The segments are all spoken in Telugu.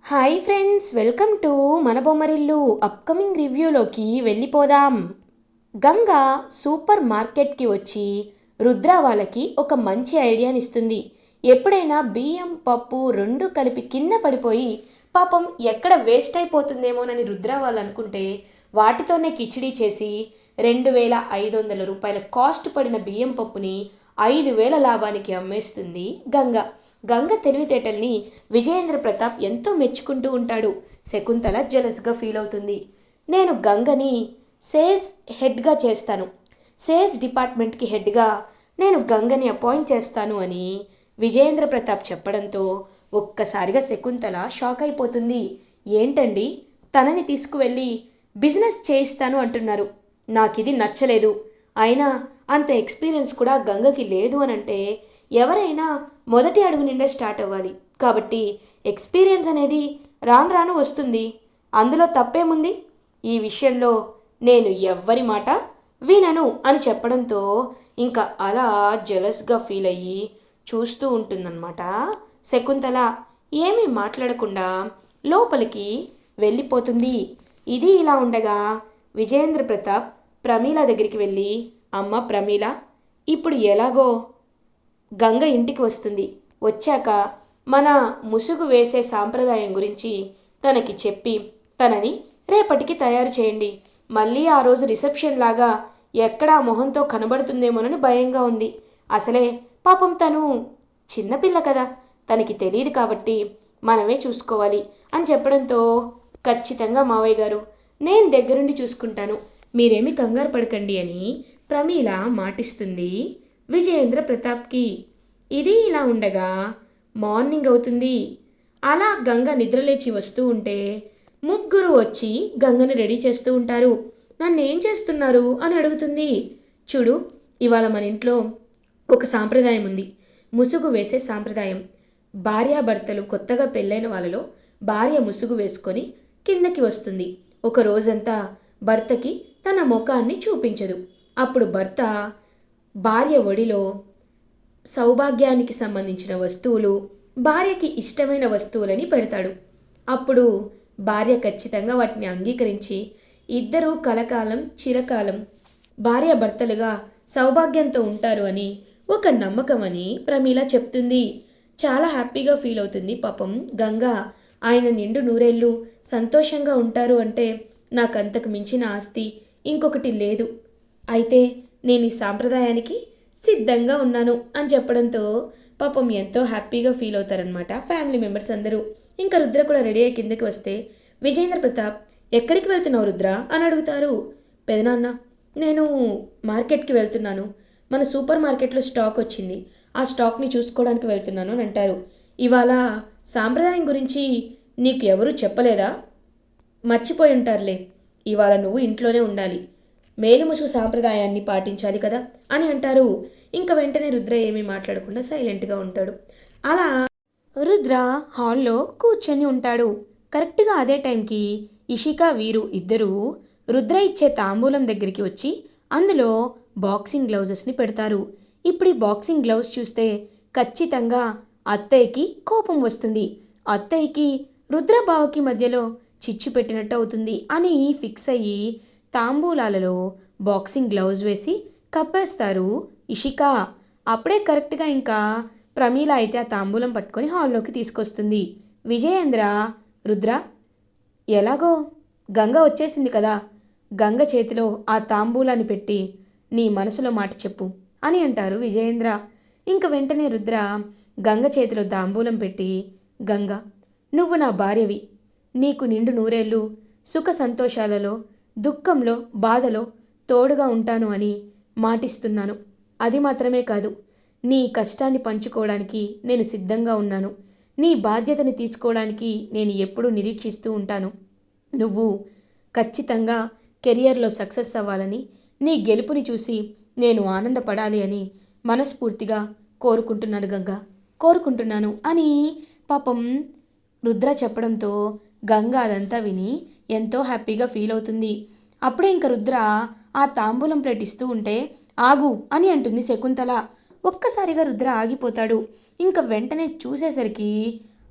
హాయ్ ఫ్రెండ్స్, వెల్కమ్ టు మన బొమ్మరిల్లు. అప్కమింగ్ రివ్యూలోకి వెళ్ళిపోదాం. గంగ సూపర్ మార్కెట్కి వచ్చి రుద్ర వాళ్ళకి ఒక మంచి ఐడియాని ఇస్తుంది. ఎప్పుడైనా బియ్యం పప్పు రెండు కలిపి కింద పడిపోయి పాపం ఎక్కడ వేస్ట్ అయిపోతుందేమోనని రుద్ర వాళ్ళు అనుకుంటే వాటితోనే కిచిడీ చేసి 2,500 కాస్ట్ పడిన బియ్యం పప్పుని 5,000 లాభానికి అమ్మేస్తుంది గంగ. గంగ తెలివితేటల్ని విజయేంద్ర ప్రతాప్ ఎంతో మెచ్చుకుంటూ ఉంటాడు. శకుంతల జెలస్గా ఫీల్ అవుతుంది. నేను గంగని సేల్స్ హెడ్గా చేస్తాను, సేల్స్ డిపార్ట్మెంట్కి హెడ్గా నేను గంగని అపాయింట్ చేస్తాను అని విజయేంద్ర ప్రతాప్ చెప్పడంతో ఒక్కసారిగా శకుంతల షాక్ అయిపోతుంది. ఏంటండి, తనని తీసుకువెళ్ళి బిజినెస్ చేయిస్తాను అంటున్నారు, నాకిది నచ్చలేదు. అయినా అంత ఎక్స్పీరియన్స్ కూడా గంగకి లేదు అని అంటే ఎవరైనా మొదటి అడుగు నిండా స్టార్ట్ అవ్వాలి. కాబట్టి ఎక్స్పీరియన్స్ అనేది రాను రాను వస్తుంది, అందులో తప్పేముంది. ఈ విషయంలో నేను ఎవ్వరి మాట వినను అని చెప్పడంతో ఇంకా అలా జెలస్గా ఫీల్ అయ్యి చూస్తూ ఉంటుందన్నమాట. శకుంతల ఏమీ మాట్లాడకుండా లోపలికి వెళ్ళిపోతుంది. ఇది ఇలా ఉండగా విజయేంద్ర ప్రతాప్ ప్రమీల దగ్గరికి వెళ్ళి, అమ్మ ప్రమీల, ఇప్పుడు ఎలాగో గంగ ఇంటికి వస్తుంది, వచ్చాక మన ముసుగు వేసే సాంప్రదాయం గురించి తనకి చెప్పి తనని రేపటికి తయారు చేయండి. మళ్ళీ ఆ రోజు రిసెప్షన్ లాగా ఎక్కడా మొహంతో కనబడుతుందేమోనని భయంగా ఉంది. అసలే పాపం తను చిన్నపిల్ల కదా, తనకి తెలియదు కాబట్టి మనమే చూసుకోవాలి అని చెప్పడంతో ఖచ్చితంగా మావయ్య గారు, నేను దగ్గరుండి చూసుకుంటాను, మీరేమి కంగారు పడకండి అని ప్రమీల మాటిస్తుంది విజయేంద్ర ప్రతాప్కి. ఇది ఇలా ఉండగా మార్నింగ్ అవుతుంది. అలా గంగ నిద్రలేచి వస్తూ ఉంటే ముగ్గురు వచ్చి గంగని రెడీ చేస్తూ ఉంటారు. నన్ను ఏం చేస్తున్నారు అని అడుగుతుంది. చూడు, ఇవాళ మన ఇంట్లో ఒక సాంప్రదాయం ఉంది, ముసుగు వేసే సాంప్రదాయం. భార్యాభర్తలు కొత్తగా పెళ్ళైన వాళ్ళలో భార్య ముసుగు వేసుకొని కిందకి వస్తుంది. ఒక రోజంతా భర్తకి తన ముఖాన్ని చూపించదు. అప్పుడు భర్త భార్య ఒడిలో సౌభాగ్యానికి సంబంధించిన వస్తువులు, భార్యకి ఇష్టమైన వస్తువులని పెడతాడు. అప్పుడు భార్య ఖచ్చితంగా వాటిని అంగీకరించి ఇద్దరూ కలకాలం చిరకాలం భార్యాభర్తలుగా సౌభాగ్యంతో ఉంటారు అని ఒక నమ్మకం అని ప్రమీల చెప్తుంది. చాలా హ్యాపీగా ఫీల్ అవుతుంది పాపం గంగ. ఆయన నిండు నూరేళ్ళు సంతోషంగా ఉంటారు అంటే నాకంతకు మించిన ఆస్తి ఇంకొకటి లేదు. అయితే నేను ఈ సాంప్రదాయానికి సిద్ధంగా ఉన్నాను అని చెప్పడంతో పాపం ఎంతో హ్యాపీగా ఫీల్ అవుతారనమాట ఫ్యామిలీ మెంబర్స్ అందరూ. ఇంకా రుద్ర కూడా రెడీ అయ్యి కిందకి వస్తే విజయేంద్ర ప్రతాప్, ఎక్కడికి వెళ్తున్నావు రుద్ర అని అడుగుతారు. పెదనాన్న, నేను మార్కెట్కి వెళ్తున్నాను, మన సూపర్ మార్కెట్లో స్టాక్ వచ్చింది, ఆ స్టాక్ని చూసుకోవడానికి వెళ్తున్నాను అని అంటారు. ఇవాళ సాంప్రదాయం గురించి నీకు ఎవరూ చెప్పలేదా? మర్చిపోయి ఉంటారులే, ఇవాళ నువ్వు ఇంట్లోనే ఉండాలి, మేలుముసు సాంప్రదాయాన్ని పాటించాలి కదా అని అంటారు. ఇంకా వెంటనే రుద్ర ఏమీ మాట్లాడకుండా సైలెంట్గా ఉంటాడు. అలా రుద్ర హాల్లో కూర్చొని ఉంటాడు. కరెక్ట్గా అదే టైంకి ఇషిక వీరు ఇద్దరూ రుద్ర ఇచ్చే తాంబూలం దగ్గరికి వచ్చి అందులో బాక్సింగ్ గ్లౌజెస్ని పెడతారు. ఇప్పుడు ఈ బాక్సింగ్ గ్లౌస్ చూస్తే ఖచ్చితంగా అత్తయ్యకి కోపం వస్తుంది, అత్తయ్యకి రుద్రబావకి మధ్యలో చిచ్చు పెట్టినట్టు అవుతుంది అని ఫిక్స్ అయ్యి తాంబూలాలలో బాక్సింగ్ గ్లౌజ్ వేసి కప్పేస్తారు ఇషిక. అప్పుడే కరెక్ట్గా ఇంకా ప్రమీల అయితే ఆ తాంబూలం పట్టుకొని హాల్లోకి తీసుకొస్తుంది. విజయేంద్ర, రుద్ర, ఎలాగో గంగ వచ్చేసింది కదా, గంగ చేతిలో ఆ తాంబూలాన్ని పెట్టి నీ మనసులో మాట చెప్పు అని అంటారు విజయేంద్ర. ఇంక వెంటనే రుద్ర గంగ చేతిలో తాంబూలం పెట్టి, గంగ, నువ్వు నా భార్యవి, నీకు నిండు నూరేళ్ళు సుఖ సంతోషాలలో దుఃఖంలో బాధలో తోడుగా ఉంటాను అని మాటిస్తున్నాను. అది మాత్రమే కాదు, నీ కష్టాన్ని పంచుకోవడానికి నేను సిద్ధంగా ఉన్నాను, నీ బాధ్యతని తీసుకోవడానికి నేను ఎప్పుడూ నిరీక్షిస్తూ ఉంటాను. నువ్వు ఖచ్చితంగా కెరియర్లో సక్సెస్ అవ్వాలని, నీ గెలుపుని చూసి నేను ఆనందపడాలి అని మనస్ఫూర్తిగా కోరుకుంటున్నాను గంగ, కోరుకుంటున్నాను అని పాపం రుద్ర చెప్పడంతో గంగ అదంతా విని ఎంతో హ్యాపీగా ఫీల్ అవుతుంది. అప్పుడే ఇంక రుద్ర ఆ తాంబూలం ప్లేట్ ఇస్తూ ఉంటే ఆగు అని అంటుంది శకుంతల. ఒక్కసారిగా రుద్ర ఆగిపోతాడు. ఇంక వెంటనే చూసేసరికి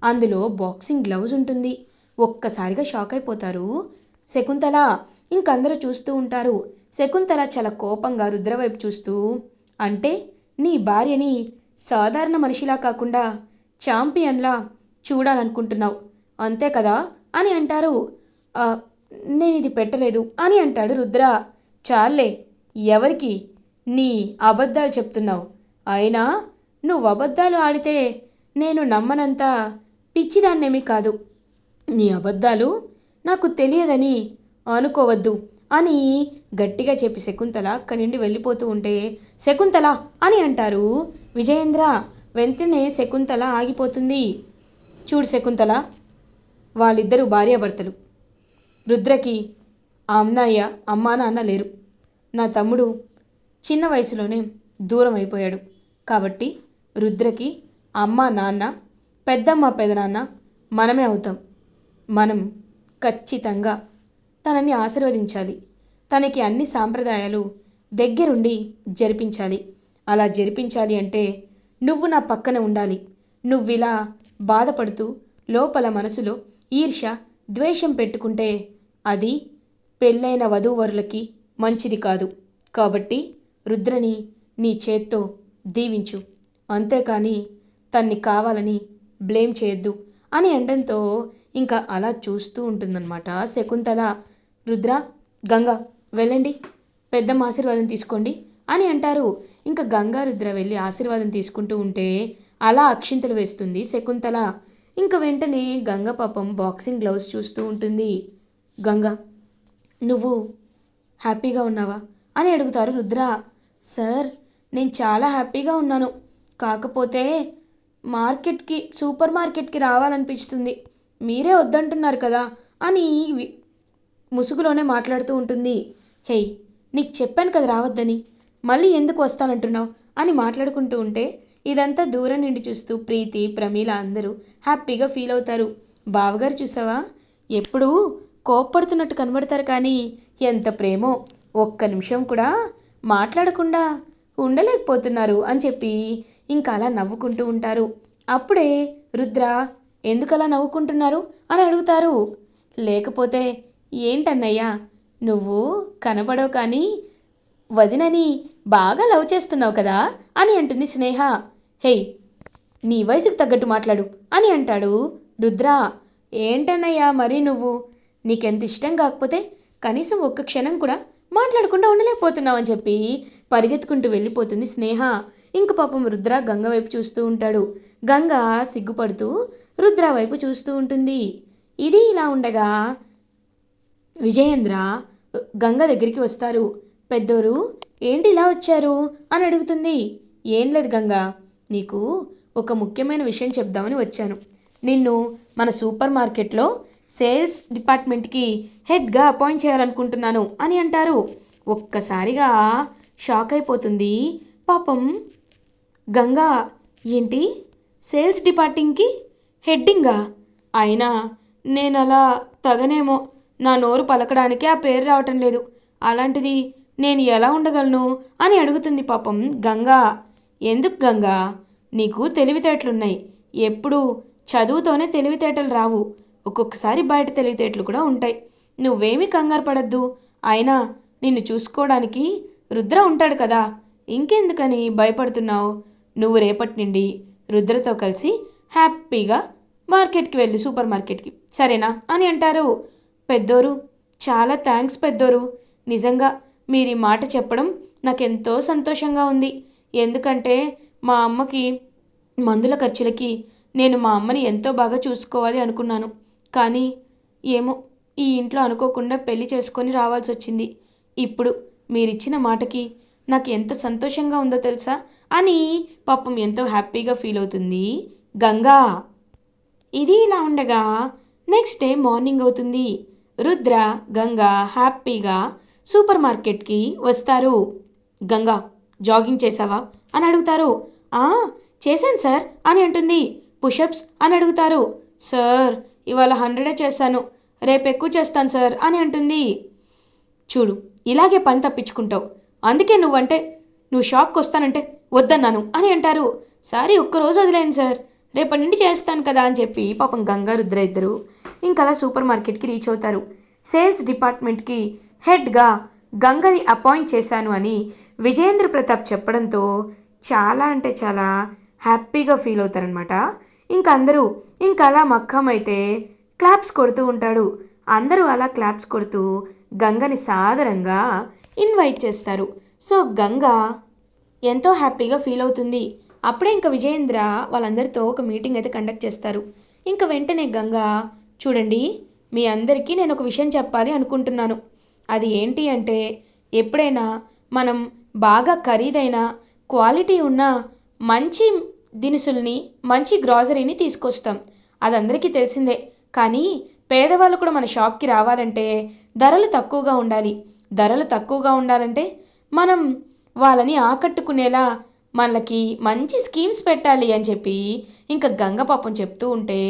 అందులో బాక్సింగ్ గ్లౌజ్ ఉంటుంది. ఒక్కసారిగా షాక్ అయిపోతారు శకుంతల. ఇంకందరూ చూస్తూ ఉంటారు. శకుంతల చాలా కోపంగా రుద్ర వైపు చూస్తూ, అంటే నీ భార్యని సాధారణ మనిషిలా కాకుండా ఛాంపియన్లా చూడాలనుకుంటున్నావు అంతే కదా అని అంటారు. "ఆ, నేను ఇది పెట్టలేదు" అని అంటాడు రుద్ర. చాలే, ఎవరికి నీ అబద్ధాలు చెప్తున్నావు? అయినా నువ్వు అబద్ధాలు ఆడితే నేను నమ్మనంత పిచ్చిదాన్నేమీ కాదు. నీ అబద్ధాలు నాకు తెలియదని అనుకోవద్దు అని గట్టిగా చెప్పి శకుంతల అక్కడి నుండి వెళ్ళిపోతూ ఉంటే, శకుంతల అని అంటారు విజయేంద్ర. వెంటనే శకుంతల ఆగిపోతుంది. చూడు శకుంతల, వాళ్ళిద్దరూ భార్యాభర్తలు. రుద్రకి అన్నయ్య అమ్మా నాన్న లేరు. నా తమ్ముడు చిన్న వయసులోనే దూరం అయిపోయాడు. కాబట్టి రుద్రకి అమ్మ నాన్న, పెద్దమ్మ పెదనాన్న మనమే అవుతాం. మనం ఖచ్చితంగా తనని ఆశీర్వదించాలి. తనకి అన్ని సాంప్రదాయాలు దగ్గరుండి జరిపించాలి. అలా జరిపించాలి అంటే నువ్వు నా పక్కన ఉండాలి. నువ్విలా బాధపడుతూ లోపల మనసులో ఈర్ష్య ద్వేషం పెట్టుకుంటే అది పెళ్ళైన వధూవరులకి మంచిది కాదు. కాబట్టి రుద్రని నీ చేత్తో దీవించు, అంతేకాని తన్ని కావాలని బ్లేమ్ చేయొద్దు అని అనడంతో ఇంకా అలా చూస్తూ ఉంటుందన్నమాట శకుంతల. రుద్ర, గంగ వెళ్ళండి, పెద్దమ్మ ఆశీర్వాదం తీసుకోండి అని అంటారు. ఇంకా గంగా రుద్ర వెళ్ళి ఆశీర్వాదం తీసుకుంటూ ఉంటే అలా అక్షింతలు వేస్తుంది శకుంతల. ఇంకా వెంటనే గంగ పాపం బాక్సింగ్ గ్లౌస్ చూస్తూ ఉంటుంది. గంగ, నువ్వు హ్యాపీగా ఉన్నావా అని అడుగుతారు రుద్ర. సార్, నేను చాలా హ్యాపీగా ఉన్నాను. కాకపోతే సూపర్ మార్కెట్కి రావాలనిపిస్తుంది. మీరే వద్దంటున్నారు కదా అని ముసుగులోనే మాట్లాడుతూ ఉంటుంది. హేయ్, నీకు చెప్పాను కదా రావద్దని, మళ్ళీ ఎందుకు వస్తానంటున్నావు అని మాట్లాడుకుంటూ ఉంటే ఇదంతా దూరం నుండి చూస్తూ ప్రీతి, ప్రమీల అందరూ హ్యాపీగా ఫీల్ అవుతారు. బావగారు చూసావా, ఎప్పుడూ కోప్పడుతున్నట్టు కనబడతారు కానీ ఎంత ప్రేమో, ఒక్క నిమిషం కూడా మాట్లాడకుండా ఉండలేకపోతున్నారు అని చెప్పి ఇంకా అలా నవ్వుకుంటూ ఉంటారు. అప్పుడే రుద్ర, ఎందుకలా నవ్వుకుంటున్నారు అని అడుగుతారు. లేకపోతే ఏంటన్నయ్యా, నువ్వు కనపడవు కానీ వదినని బాగా లవ్ చేస్తున్నావు కదా అని అంటుంది స్నేహ. హేయ్, నీ వయసుకు తగ్గట్టు మాట్లాడు అని అంటాడు రుద్ర. ఏంటన్నయ్యా మరి నువ్వు, నీకెంత ఇష్టం కాకపోతే కనీసం ఒక్క క్షణం కూడా మాట్లాడకుండా ఉండలేకపోతున్నావు అని చెప్పి పరిగెత్తుకుంటూ వెళ్ళిపోతుంది స్నేహ. ఇంక పాపం రుద్ర గంగ వైపు చూస్తూ ఉంటాడు. గంగ సిగ్గుపడుతూ రుద్ర వైపు చూస్తూ ఉంటుంది. ఇది ఇలా ఉండగా విజయేంద్ర గంగ దగ్గరికి వస్తారు. పెద్దోరు, ఏంటి ఇలా వచ్చారు అని అడుగుతుంది. ఏం లేదు గంగ, నీకు ఒక ముఖ్యమైన విషయం చెప్దామని వచ్చాను. నిన్ను మన సూపర్ మార్కెట్లో సేల్స్ డిపార్ట్మెంట్కి హెడ్గా అపాయింట్ చేయాలనుకుంటున్నాను అని అంటారు. ఒక్కసారిగా షాక్ అయిపోతుంది పాపం గంగా. ఏంటి, సేల్స్ డిపార్టింగ్కి హెడ్డింగా? అయినా నేను అలా తగనేమో, నా నోరు పలకడానికి ఆ పేరు రావటం లేదు. అలాంటిది నేను ఎలా ఉండగలను అని అడుగుతుంది పాపం గంగా. ఎందుకు గంగా, నీకు తెలివితేటలున్నాయి. ఎప్పుడు చదువుతోనే తెలివితేటలు రావు, ఒక్కొక్కసారి బయట తెలివితేటలు కూడా ఉంటాయి. నువ్వేమీ కంగారు పడద్దు. అయినా నిన్ను చూసుకోవడానికి రుద్ర ఉంటాడు కదా, ఇంకెందుకని భయపడుతున్నావు? నువ్వు రేపటి నుండి రుద్రతో కలిసి హ్యాపీగా మార్కెట్కి వెళ్ళి సూపర్ మార్కెట్కి, సరేనా అని అంటారు. పెద్దోరు, చాలా థ్యాంక్స్ పెద్దోరు. నిజంగా మీరు ఈ మాట చెప్పడం నాకెంతో సంతోషంగా ఉంది. ఎందుకంటే మా అమ్మకి మందుల ఖర్చులకి నేను మా అమ్మని ఎంతో బాగా చూసుకోవాలి అనుకున్నాను. కానీ ఏమో, ఈ ఇంట్లో అనుకోకుండా పెళ్లి చేసుకొని రావాల్సి వచ్చింది. ఇప్పుడు మీరిచ్చిన మాటకి నాకు ఎంత సంతోషంగా ఉందో తెలుసా అని పాపం ఎంతో హ్యాపీగా ఫీల్ అవుతుంది గంగా. ఇది ఇలా ఉండగా నెక్స్ట్ డే మార్నింగ్ అవుతుంది. రుద్ర, గంగా హ్యాపీగా సూపర్ మార్కెట్కి వస్తారు. గంగా, జాగింగ్ చేసావా అని అడుగుతారు. చేశాను సార్ అని అంటుంది. పుషప్స్ అని అడుగుతారు. సార్, ఇవాళ 100 చేశాను, రేపు ఎక్కువ చేస్తాను సార్ అని అంటుంది. చూడు, ఇలాగే పని తప్పించుకుంటావు. అందుకే నువ్వు షాప్కి వస్తానంటే వద్దన్నాను అని అంటారు. సారీ, ఒక్కరోజు వదిలేను సార్, రేపటి నుండి చేస్తాను కదా అని చెప్పి పాపం గంగా రుద్ర ఇద్దరు ఇంకా అలా సూపర్ మార్కెట్కి రీచ్ అవుతారు. సేల్స్ డిపార్ట్మెంట్కి హెడ్గా గంగని అపాయింట్ చేశాను అని విజయేంద్ర ప్రతాప్ చెప్పడంతో చాలా అంటే చాలా హ్యాపీగా ఫీల్ అవుతారనమాట. ఇంకా అందరూ ఇంకా అలా మక్కం అయితే క్లాప్స్ కొడుతూ ఉంటాడు. అందరూ అలా క్లాప్స్ కొడుతూ గంగని సాదరంగా ఇన్వైట్ చేస్తారు. సో గంగ ఎంతో హ్యాపీగా ఫీల్ అవుతుంది. అప్పుడే ఇంకా విజయేంద్ర వాళ్ళందరితో ఒక మీటింగ్ అయితే కండక్ట్ చేస్తారు. ఇంకా వెంటనే గంగ, చూడండి మీ అందరికీ నేను ఒక విషయం చెప్పాలి అనుకుంటున్నాను. అది ఏంటి అంటే, ఎప్పుడైనా మనం బాగా ఖరీదైన క్వాలిటీ ఉన్న మంచి దినుసుల్ని మంచి గ్రాసరీని తీసుకొస్తాం. అది అందరికీ తెలిసిందే. కానీ పేదవాళ్ళు కూడా మన షాప్కి రావాలంటే ధరలు తక్కువగా ఉండాలి. ధరలు తక్కువగా ఉండాలంటే మనం వాళ్ళని ఆకట్టుకునేలా మనకి మంచి స్కీమ్స్ పెట్టాలి అని చెప్పి ఇంకా గంగ పాపం చెప్తూ ఉంటే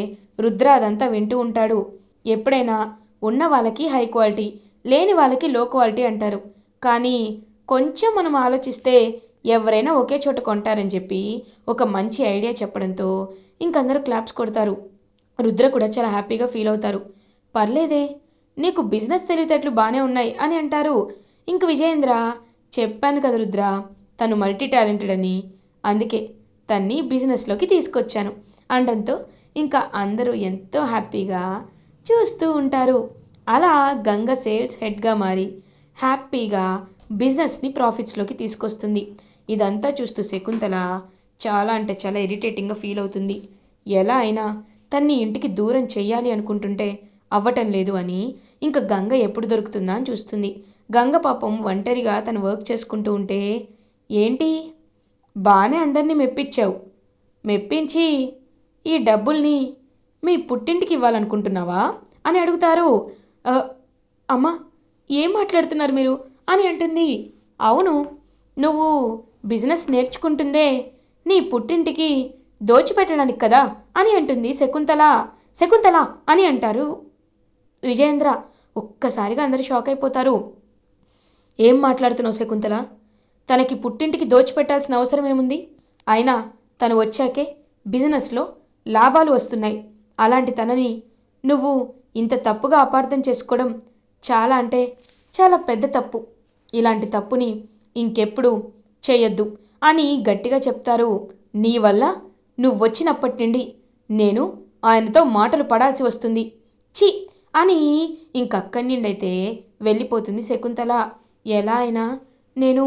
రుద్ర అదంతా వింటూ ఉంటాడు. ఎప్పుడైనా ఉన్న వాళ్ళకి హై క్వాలిటీ, లేని వాళ్ళకి లో క్వాలిటీ అంటారు. కానీ కొంచెం మనం ఆలోచిస్తే ఎవరైనా ఒకే చోట కొంటారని చెప్పి ఒక మంచి ఐడియా చెప్పడంతో ఇంకందరూ క్లాప్స్ కొడతారు. రుద్ర కూడా చాలా హ్యాపీగా ఫీల్ అవుతారు. పర్లేదే, నీకు బిజినెస్ తెలివితేటలు బాగానే ఉన్నాయి అని అంటారు. ఇంక విజయేంద్ర, చెప్పాను కదా రుద్ర, తను మల్టీ టాలెంటెడ్ అని, అందుకే తన్ని బిజినెస్లోకి తీసుకొచ్చాను అనడంతో ఇంకా అందరూ ఎంతో హ్యాపీగా చూస్తూ ఉంటారు. అలా గంగ సేల్స్ హెడ్గా మారి హ్యాపీగా బిజినెస్ని ప్రాఫిట్స్లోకి తీసుకొస్తుంది. ఇదంతా చూస్తూ శకుంతల చాలా అంటే చాలా ఇరిటేటింగ్గా ఫీల్ అవుతుంది. ఎలా అయినా తన్ని ఇంటికి దూరం చెయ్యాలి అనుకుంటుంటే అవ్వటం లేదు అని ఇంకా గంగ ఎప్పుడు దొరుకుతుందా అని చూస్తుంది. గంగ పాపం ఒంటరిగా తను వర్క్ చేసుకుంటూ ఉంటే, ఏంటి బాగానే అందరినీ మెప్పించావు, మెప్పించి ఈ డబ్బుల్ని మీ పుట్టింటికి ఇవ్వాలనుకుంటున్నావా అని అడుగుతారు. "ఆ, అమ్మా ఏం మాట్లాడుతున్నారు మీరు" అని అంటుంది. అవును, నువ్వు బిజినెస్ నేర్చుకుంటుందే నీ పుట్టింటికి దోచిపెట్టడానికి కదా అని అంటుంది శకుంతల. శకుంతల అని అంటారు విజయేంద్ర. ఒక్కసారిగా అందరూ షాక్ అయిపోతారు. ఏం మాట్లాడుతున్నావు శకుంతల? తనకి పుట్టింటికి దోచిపెట్టాల్సిన అవసరం ఏముంది? అయినా తను వచ్చాకే బిజినెస్లో లాభాలు వస్తున్నాయి. అలాంటి తనని నువ్వు ఇంత తప్పుగా అపార్థం చేసుకోవడం చాలా అంటే చాలా పెద్ద తప్పు. ఇలాంటి తప్పుని ఇంకెప్పుడు చేయొద్దు అని గట్టిగా చెప్తారు. నీ వల్ల నువ్వు వచ్చినప్పటి నుండి నేను ఆయనతో మాటలు పడాల్సి వస్తుంది. ఛీ అని ఇంకక్కడి నుండైతే వెళ్ళిపోతుంది శకుంతల. ఎలా అయినా నేను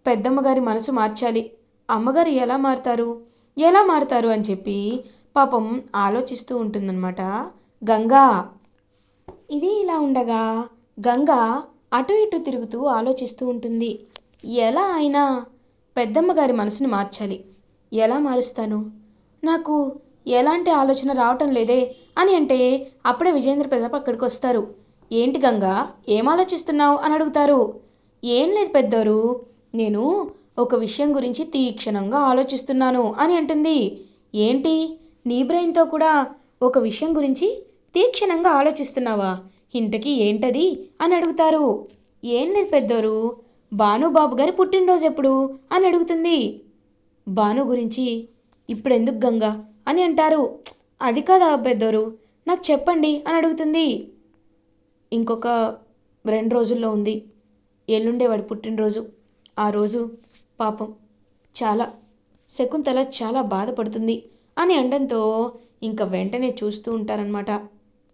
పెద్దమ్మగారి మనసు మార్చాలి. అమ్మగారు ఎలా మారుతారు అని చెప్పి పాపం ఆలోచిస్తూ ఉంటుందన్నమాట గంగా. ఇది ఇలా ఉండగా గంగా అటు ఇటు తిరుగుతూ ఆలోచిస్తూ ఉంటుంది. ఎలా అయినా పెద్దమ్మగారి మనసుని మార్చాలి. ఎలా మారుస్తాను? నాకు ఎలాంటి ఆలోచన రావటం లేదే అని అంటే అప్పుడే విజేంద్ర ప్రతాప్ అక్కడికి వస్తారు. ఏంటి గంగా, ఏం ఆలోచిస్తున్నావు అని అడుగుతారు. ఏం లేదు పెద్దోరు, నేను ఒక విషయం గురించి తీక్షణంగా ఆలోచిస్తున్నాను అని అంటుంది. ఏంటి, నీ బ్రెయిన్తో కూడా ఒక విషయం గురించి తీక్షణంగా ఆలోచిస్తున్నావా? ఇంతకీ ఏంటది అని అడుగుతారు. ఏం లేదు పెద్దోరు, భానుబాబు గారి పుట్టినరోజు ఎప్పుడు అని అడుగుతుంది. భాను గురించి ఇప్పుడెందుకు గంగా అని అంటారు. అది కాదా పెద్దోరు, నాకు చెప్పండి అని అడుగుతుంది. ఇంకొక 2 రోజుల్లో ఉంది, ఎల్లుండే వాడి పుట్టినరోజు. ఆ రోజు పాపం చాలా శకుంతల చాలా బాధపడుతుంది అని అనడంతో ఇంకా వెంటనే చూస్తూ ఉంటారనమాట.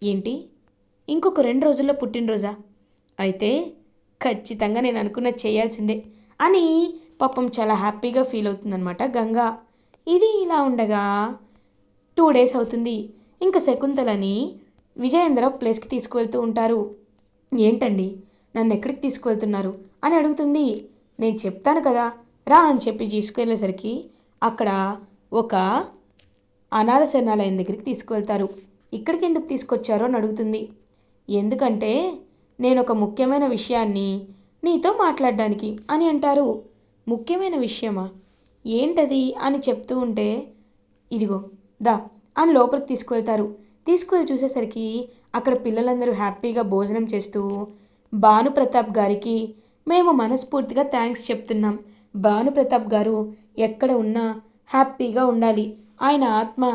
ఏంటి, ఇంకొక 2 రోజుల్లో పుట్టినరోజా? అయితే ఖచ్చితంగా నేను అనుకున్నది చేయాల్సిందే అని పాపం చాలా హ్యాపీగా ఫీల్ అవుతుందన్నమాట గంగా. ఇది ఇలా ఉండగా 2 డేస్ అవుతుంది. ఇంకా శకుంతలని విజయేంద్ర ప్లేస్కి తీసుకువెళ్తూ ఉంటారు. ఏంటండి, నన్ను ఎక్కడికి తీసుకువెళ్తున్నారు అని అడుగుతుంది. నేను చెప్తాను కదా రా అని చెప్పి తీసుకువెళ్ళేసరికి అక్కడ ఒక అనాథ శరణాలయం దగ్గరికి తీసుకువెళ్తారు. ఇక్కడికి ఎందుకు తీసుకొచ్చారో అని అడుగుతుంది. ఎందుకంటే నేను ఒక ముఖ్యమైన విషయాన్ని నీతో మాట్లాడడానికి అని అంటారు. ముఖ్యమైన విషయమా? ఏంటది అని చెప్తూ ఉంటే, ఇదిగో దా అని లోపలికి తీసుకువెళ్తారు. తీసుకువెళ్ళి చూసేసరికి అక్కడ పిల్లలందరూ హ్యాపీగా భోజనం చేస్తూ, భానుప్రతాప్ గారికి మేము మనస్ఫూర్తిగా థ్యాంక్స్ చెప్తున్నాం. భానుప్రతాప్ గారు ఎక్కడ ఉన్నా హ్యాపీగా ఉండాలి. ఆయన ఆత్మ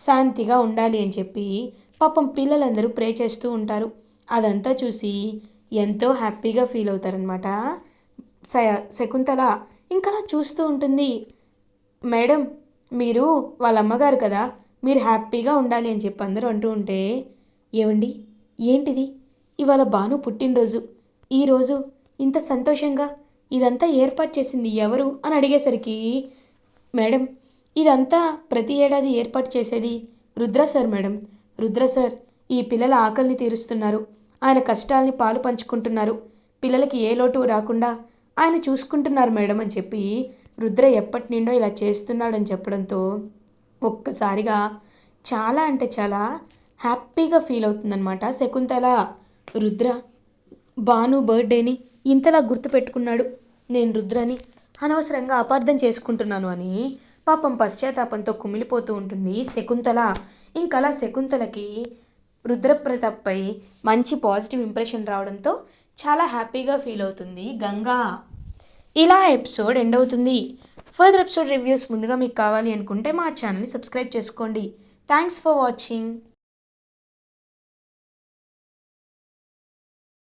శాంతిగా ఉండాలి అని చెప్పి పాపం పిల్లలందరూ ప్రే చేస్తూ ఉంటారు. అదంతా చూసి ఎంతో హ్యాపీగా ఫీల్ అవుతారనమాట శకుంతల. ఇంకలా చూస్తూ ఉంటుంది. మేడం, మీరు వాళ్ళ అమ్మగారు కదా, మీరు హ్యాపీగా ఉండాలి అని చెప్పి అందరూ అంటూ ఉంటే, ఏమండి, ఏంటిది, ఇవాళ భాను పుట్టినరోజు, ఈరోజు ఇంత సంతోషంగా ఇదంతా ఏర్పాటు చేసింది ఎవరు అని అడిగేసరికి, మేడం, ఇదంతా ప్రతి ఏడాది ఏర్పాటు చేసేది Rudra sir madam. Rudra sir ఈ పిల్లల ఆకలిని తీరుస్తున్నారు, ఆయన కష్టాల్ని పాలు పంచుకుంటున్నారు, పిల్లలకి ఏ లోటు రాకుండా ఆయన చూసుకుంటున్నారు మేడం అని చెప్పి రుద్ర ఎప్పటి నుండో ఇలా చేస్తున్నాడని చెప్పడంతో ఒక్కసారిగా చాలా అంటే చాలా హ్యాపీగా ఫీల్ అవుతుందన్నమాట శకుంతల. రుద్ర భాను బర్త్డేని ఇంతలా గుర్తుపెట్టుకున్నాడు, నేను రుద్రని అనవసరంగా అపార్థం చేసుకుంటున్నాను అని పాపం పశ్చాత్తాపంతో కుమిలిపోతూ ఉంటుంది శకుంతల. ఇంకలా శకుంతలకి రుద్రప్రతాప్పై మంచి పాజిటివ్ ఇంప్రెషన్ రావడంతో చాలా హ్యాపీగా ఫీల్ అవుతుంది గంగా. ఇలా ఎపిసోడ్ ఎండ్ అవుతుంది. ఫర్దర్ ఎపిసోడ్ రివ్యూస్ ముందుగా మీకు కావాలి అనుకుంటే మా ఛానల్ని సబ్స్క్రైబ్ చేసుకోండి. Thanks for watching.